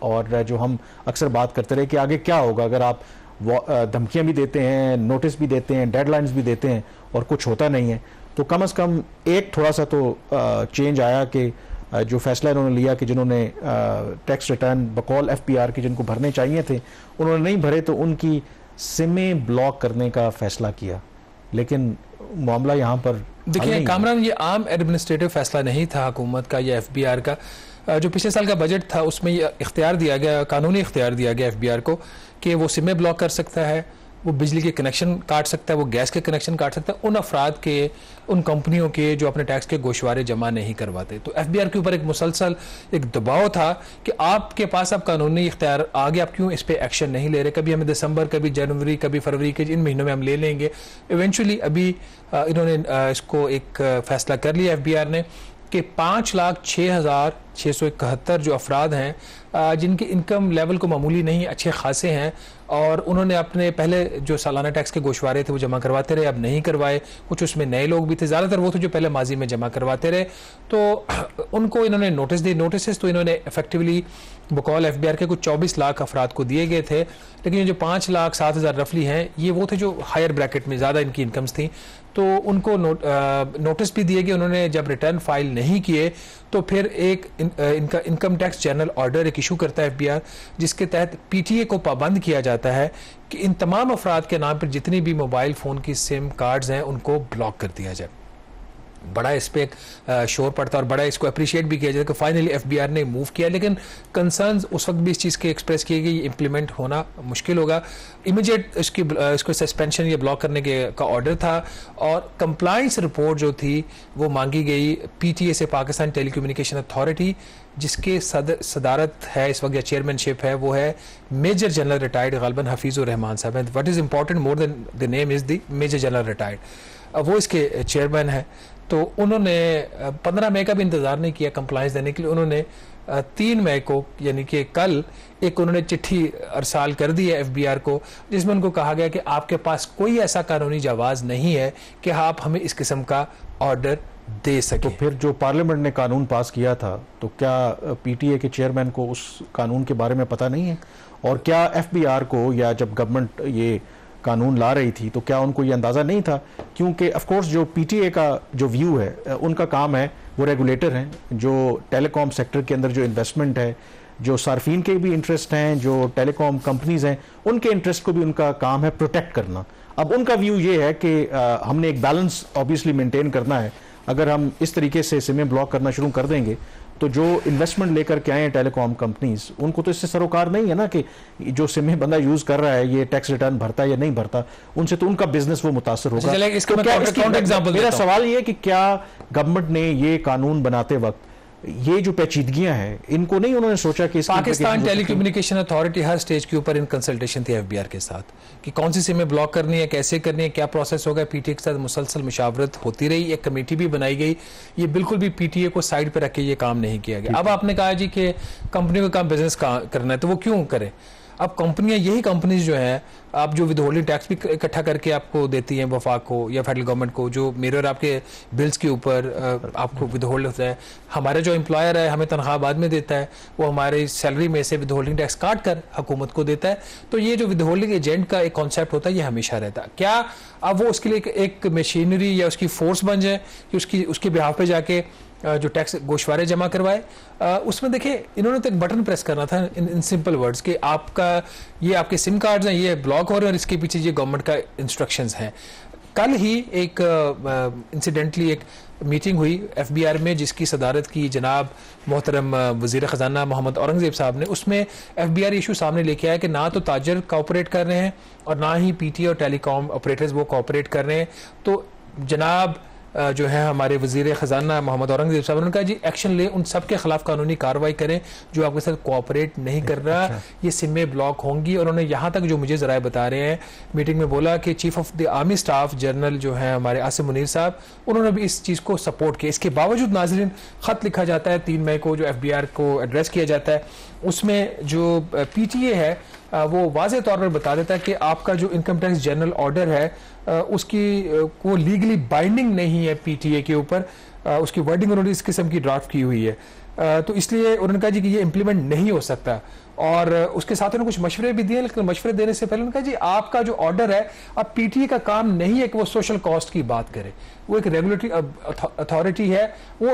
और जो हम अक्सर बात करते रहे कि आगे क्या होगा अगर आप धमकियां भी देते हैं, नोटिस भी देते हैं, डेडलाइंस भी देते हैं और कुछ होता नहीं है, तो कम से कम एक थोड़ा सा तो चेंज आया कि जो फैसला इन्होंने लिया कि जिन्होंने टैक्स रिटर्न बकौल एफबीआर की जिनको भरने चाहिए थे उन्होंने नहीं भरे, तो उनकी सिमें ब्लॉक करने का फैसला किया। लेकिन मामला यहाँ पर देखिए कामरान, ये आम एडमिनिस्ट्रेटिव फैसला नहीं था हुकूमत का या एफबीआर का। जो पिछले साल का बजट था उसमें ये इख्तियार दिया गया, कानूनी इख्तियार दिया गया एफबीआर को कि वो सिमें ब्लॉक कर सकता है, वो बिजली के कनेक्शन काट सकता है, वो गैस के कनेक्शन काट सकता है उन अफराद के, उन कंपनियों के जो अपने टैक्स के गोशवारे जमा नहीं करवाते। तो एफबीआर के ऊपर एक मुसलसल एक दबाव था कि आपके पास अब कानूनी इख्तियार आ गया, आप क्यों इस पर एक्शन नहीं ले रहे? कभी हमें दिसंबर, कभी जनवरी, कभी फरवरी के इन महीनों में हम ले लेंगे। इवेंचुअली अभी इन्होंने इसको एक फैसला कर लिया एफबीआर ने कि 5,06,671 जो अफराद हैं जिनके इनकम लेवल को मामूली नहीं अच्छे खासे हैं और उन्होंने अपने पहले जो सालाना टैक्स के गोशवारे थे वो जमा करवाते रहे, अब नहीं करवाए, कुछ उसमें नए लोग भी थे, ज़्यादातर वो थे जो पहले माजी में जमा करवाते रहे, तो उनको इन्होंने नोटिस दिए। नोटिस तो इन्होंने इफेक्टिवली बकौल एफबीआर के कुछ 24 लाख अफराद को दिए गए थे, लेकिन ये जो 5,07,000 रफली हैं ये वो थे जो हायर ब्रैकेट में ज़्यादा इनकी इनकम्स थी, तो उनको नोटिस भी दिए गए। उन्होंने जब रिटर्न फाइल नहीं किए तो फिर एक इनका इनकम टैक्स जनरल ऑर्डर एक इशू करता है एफबीआर, जिसके तहत पीटीए को पाबंद किया जाता है कि इन तमाम अफराद के नाम पर जितनी भी मोबाइल फ़ोन की सिम कार्ड्स हैं उनको ब्लॉक कर दिया जाए। बड़ा इस पर एक शोर पड़ता और बड़ा इसको अप्रिशिएट भी किया जाता कि फाइनली एफबीआर ने मूव किया, लेकिन कंसर्न्स उस वक्त भी इस चीज़ के एक्सप्रेस किए गए ये इम्प्लीमेंट होना मुश्किल होगा। इमीडिएट इसको सस्पेंशन या ब्लॉक करने का ऑर्डर था और कंप्लाइंस रिपोर्ट जो थी वो मांगी गई पीटीए से, पाकिस्तान टेलीकम्युनिकेशन अथॉरिटी, जिसके सदारत है इस वक्त या चेयरमैनशिप है वो है मेजर जनरल रिटायर्ड गालिबन हफीज़ुर रहमान साहब हैं। What is important more than the name is the major general retired, वो इसके चेयरमैन है। तो उन्होंने 15 मई का भी इंतज़ार नहीं किया कंप्लाइंस देने के लिए, उन्होंने 3 मई को यानी कि कल एक उन्होंने चिट्ठी अरसाल कर दी है एफबीआर को, जिसमें उनको कहा गया कि आपके पास कोई ऐसा कानूनी जवाज़ नहीं है कि आप हमें इस किस्म का ऑर्डर दे सके। तो फिर जो पार्लियामेंट ने कानून पास किया था तो क्या पीटीए के चेयरमैन को उस कानून के बारे में पता नहीं है? और क्या एफबीआर को या जब गवर्नमेंट ये कानून ला रही थी तो क्या उनको ये अंदाज़ा नहीं था? क्योंकि ऑफ कोर्स जो पीटीए का जो व्यू है उनका काम है, वो रेगुलेटर हैं, जो टेलीकॉम सेक्टर के अंदर जो इन्वेस्टमेंट है, जो सार्फिन के भी इंटरेस्ट हैं, जो टेलीकॉम कंपनीज हैं उनके इंटरेस्ट को भी उनका काम है प्रोटेक्ट करना। अब उनका व्यू ये है कि हमने एक बैलेंस ऑब्वियसली मेंटेन करना है। अगर हम इस तरीके से सिमें ब्लॉक करना शुरू कर देंगे तो जो इन्वेस्टमेंट लेकर के आए हैं टेलीकॉम कंपनीज, उनको तो इससे सरोकार नहीं है ना कि जो सिमें बंदा यूज कर रहा है ये टैक्स रिटर्न भरता है या नहीं भरता, उनसे तो उनका बिजनेस वो मुतासर होगा। मेरा सवाल ये है कि क्या गवर्नमेंट ने ये कानून बनाते वक्त ये जो पेचीदगियां हैं इनको नहीं उन्होंने सोचा कि पाकिस्तान टेलीकम्युनिकेशन अथॉरिटी हर स्टेज के ऊपर इन कंसल्टेशन थी एफबीआर के साथ कि कौन सी सिमें ब्लॉक करनी है, कैसे करनी है, क्या प्रोसेस होगा। पीटीए के साथ मुसलसल मुशावरत होती रही, एक कमेटी भी बनाई गई, ये बिल्कुल भी पीटीए को साइड पर रख के ये काम नहीं किया गया। अब आपने कहा जी कि कंपनी को काम बिजनेस करना है तो वो क्यों करे? अब कंपनियां, यही कंपनीज जो हैं, आप जो विदहोल्डिंग टैक्स भी इकट्ठा करके आपको देती हैं वफाक को या फेडरल गवर्नमेंट को, जो मिरर आपके बिल्स के ऊपर आपको विदहोल्ड होता है, हमारे जो एम्प्लॉयर है हमें तनख्वाह बाद में देता है, वो हमारी सैलरी में से विदहोल्डिंग टैक्स काट कर हुकूमत को देता है। तो ये जो विदहोल्डिंग एजेंट का एक कॉन्सेप्ट होता है ये हमेशा रहता है। क्या अब वो उसके लिए एक मशीनरी या उसकी फोर्स बन जाए कि उसके बिहाफ पे जाके जो टैक्स गोशवारे जमा करवाए? उसमें देखिए इन्होंने तो एक बटन प्रेस करना था इन सिंपल वर्ड्स कि आपका ये आपके सिम कार्ड्स हैं ये ब्लॉक हो रहे हैं और इसके पीछे ये गवर्नमेंट का इंस्ट्रक्शंस हैं। कल ही एक इंसिडेंटली एक मीटिंग हुई एफबीआर में जिसकी सदारत की जनाब मोहतरम वज़ीर ख़जाना मोहम्मद औरंगज़ेब साहब ने। उसमें एफबीआर इशू सामने लेके आया कि ना तो ताजर कोऑपरेट कर रहे हैं और ना ही पीटीए और टेलीकॉम ऑपरेटर्स वो कोऑपरेट कर रहे हैं। तो जनाब जो है हमारे वज़ीर ख़जाना मोहम्मद औरंगज़ेब साहब ने कहा जी एक्शन ले, उन सब के खिलाफ कानूनी कार्रवाई करें जो आपके साथ कोऑपरेट नहीं कर रहा, ये सिमें ब्लॉक होंगी। और उन्होंने यहाँ तक जो मुझे ज़राए बता रहे हैं मीटिंग में बोला कि chief of the army staff general जो है हमारे आसिम मुनीर साहब, उन्होंने भी इस चीज़ को सपोर्ट किया। इसके बावजूद नाज़रीन ख़त लिखा जाता है 3 मई को जो एफबीआर को एड्रेस किया जाता है, उसमें जो पीटीए है वो वाज़े तौर पर बता देता है कि आपका जो इनकम टैक्स जनरल ऑर्डर है उसकी वो लीगली बाइंडिंग नहीं है पीटीए के ऊपर, उसकी वर्डिंग उन्होंने इस किस्म की ड्राफ्ट की हुई है। तो इसलिए उन्होंने कहा जी कि ये इम्प्लीमेंट नहीं हो सकता और उसके साथ उन्होंने कुछ मशवरे भी दिए, लेकिन मशवरे देने से पहले उन्होंने कहा जी आपका जो ऑर्डर है, अब पीटीए का काम नहीं है कि वो सोशल कॉस्ट की बात करे, वो एक रेगुलेटरी अथॉरिटी है, वो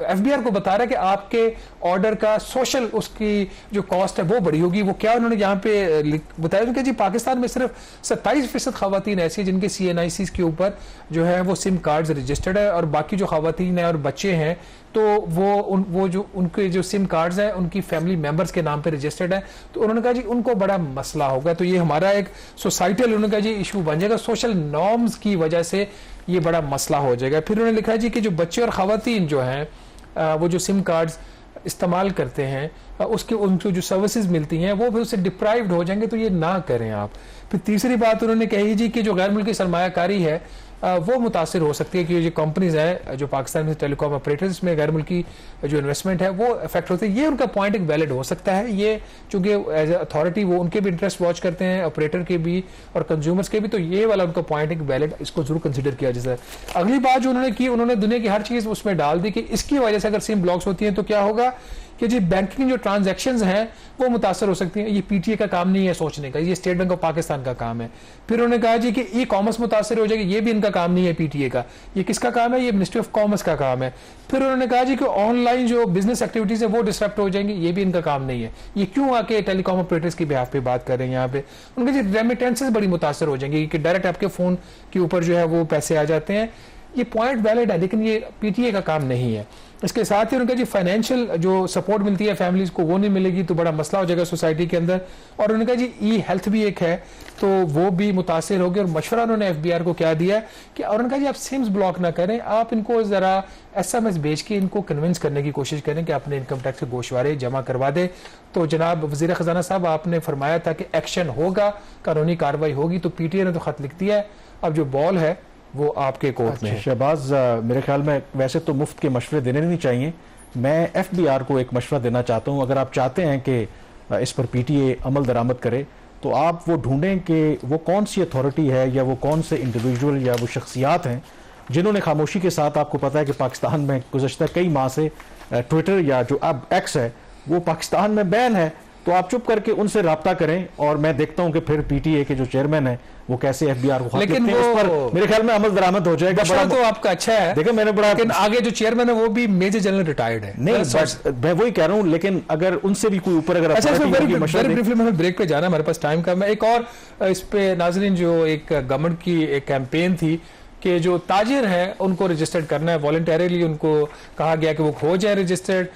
एफबीआर को बता रहा है कि आपके ऑर्डर का सोशल उसकी जो कॉस्ट है वो बड़ी होगी। वो क्या उन्होंने यहाँ पे बताया कि जी पाकिस्तान में सिर्फ 27% खवातीन ऐसी है जिनके CNICs के ऊपर जो है वो सिम कार्ड्स रजिस्टर्ड है, और बाकी जो खवातीन है और बच्चे हैं तो वो जो उनके जो सिम कार्ड्स हैं उनकी फैमिली मेंबर्स के नाम पे रजिस्टर्ड है। तो उन्होंने कहा जी उनको बड़ा मसला होगा, तो ये हमारा एक सोसाइटल उन्होंने कहा जी इशू बन जाएगा, सोशल नॉर्म्स की वजह से ये बड़ा मसला हो जाएगा। फिर उन्होंने लिखा जी कि जो बच्चे और खवातीन जो हैं वो जो सिम कार्ड्स इस्तेमाल करते हैं उसके उनको जो सर्विसेज मिलती हैं वो भी उससे डिप्राइव्ड हो जाएंगे, तो ये ना करें आप। फिर तीसरी बात उन्होंने कही जी कि जो गैर मुल्की सरमायाकारी है वो मुतासिर हो सकती है कि जो कंपनीज हैं जो पाकिस्तान में टेलीकॉम ऑपरेटर्स में गैर मुल्की जो इन्वेस्टमेंट है वो इफेक्ट होती है। ये उनका पॉइंट एक वैलिड हो सकता है, ये चूंकि एज ए अथॉरिटी वो उनके भी इंटरेस्ट वॉच करते हैं, ऑपरेटर के भी और कंज्यूमर्स के भी, तो ये वाला उनका पॉइंट एक वैलिड, इसको जरूर कंसिडर किया जाए। अगली बात जो उन्होंने की, उन्होंने दुनिया की हर चीज उसमें डाल दी कि इसकी वजह से अगर सिम ब्लॉक्स होती हैं तो क्या होगा कि जी बैंकिंग जो ट्रांजैक्शंस हैं वो मुतासर हो सकती हैं। ये पीटीए का काम नहीं है सोचने का, ये स्टेट बैंक ऑफ पाकिस्तान का काम है। फिर उन्होंने कहा जी कि ई कॉमर्स मुतासर हो जाएगी, ये भी इनका काम नहीं है पीटीए का, ये किसका काम है, ये मिनिस्ट्री ऑफ कॉमर्स का काम है। फिर उन्होंने कहा जी कि ऑनलाइन जो बिजनेस एक्टिविटीज है वो डिस्टर्ब हो जाएंगी, ये भी इनका काम नहीं है। ये क्यों आके टेलीकॉम ऑपरेटर्स की बिहाफ पे बात कर रहे हैं यहाँ पे। उनके जी रेमिटेंसेस बड़ी मुतासर हो जाएंगी कि डायरेक्ट आपके फोन के ऊपर जो है वो पैसे आ जाते हैं। ये पॉइंट वैलिड है, लेकिन ये पीटीए का काम नहीं है। इसके साथ ही उनका जी फाइनेंशियल जो सपोर्ट मिलती है फैमिलीज को वो नहीं मिलेगी तो बड़ा मसला हो जाएगा सोसाइटी के अंदर। और उन्होंने कहा जी ई हेल्थ भी एक है तो वो भी मुतासिर होगी। और मशवरा उन्होंने एफबीआर को क्या दिया कि, और उन्होंने कहा जी आप सिम्स ब्लॉक ना करें, आप इनको जरा SMS भेज के इनको कन्विंस करने की कोशिश करें कि अपने इनकम टैक्स के गोशवारे जमा करवा दे। तो जनाब वजीर खजाना साहब आपने फरमाया था कि एक्शन होगा, कानूनी कार्रवाई होगी, तो पीटीए ने तो खत लिख दिया है, अब जो बॉल है वो आपके कोर्ट में है। शहबाज, मेरे ख्याल में वैसे तो मुफ्त के मशवरे देने नहीं चाहिए, मैं एफबीआर को एक मशवरा देना चाहता हूं। अगर आप चाहते हैं कि इस पर पीटीए अमल दरामद करे तो आप वो ढूंढें कि वो कौन सी अथॉरिटी है या वो कौन से इंडिविजुअल या वो शख्सियात हैं जिन्होंने खामोशी के साथ, आपको पता है कि पाकिस्तान में गुज़श्ता कई माह से ट्विटर या जो अब एक्स है वो पाकिस्तान में बैन है, तो आप चुप करके उनसे राब्ता करें और मैं देखता हूं कि फिर पीटीए के जो चेयरमैन है वो कैसे एफबीआर को, लेकिन वो इस पर मेरे ख्याल में अमल दरामद हो जाएगा। बड़ा तो आपका अच्छा है, देखो मैंने बड़ा, लेकिन आगे जो चेयरमैन है वो भी मेजर जनरल रिटायर्ड है। नहीं मैं वही कह रहा हूं, लेकिन अगर उनसे भी कोई ऊपर, अगर अच्छा वेरी ब्रीफली हमें ब्रेक पे जाना, हमारे पास टाइम कम है। एक और इस पे नाजरीन जो एक गवर्नमेंट की एक कैंपेन थी कि जो ताजिर हैं उनको रजिस्टर्ड करना है वॉलंटरीली, उनको कहा गया कि वो हो जाए रजिस्टर्ड।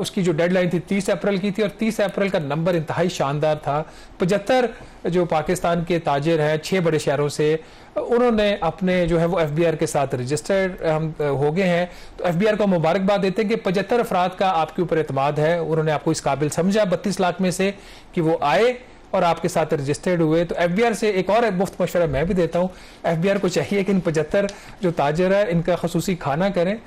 उसकी जो डेडलाइन थी 30 अप्रैल की थी और 30 अप्रैल का नंबर इंतहाई शानदार था। 75 जो पाकिस्तान के ताजिर हैं 6 बड़े शहरों से, उन्होंने अपने जो है वो एफबीआर के साथ रजिस्टर्ड हम हो गए हैं। तो एफबीआर को मुबारकबाद देते हैं कि 75 अफराद का आपके ऊपर एतमाद है, उन्होंने आपको इस काबिल समझा 32 लाख में से कि वो आए और आपके साथ रजिस्टर्ड हुए। तो एफबीआर से एक और मुफ्त मशवरा मैं भी देता हूं, एफबीआर को चाहिए कि इन 75 जो ताजर है इनका खसूसी खाना करें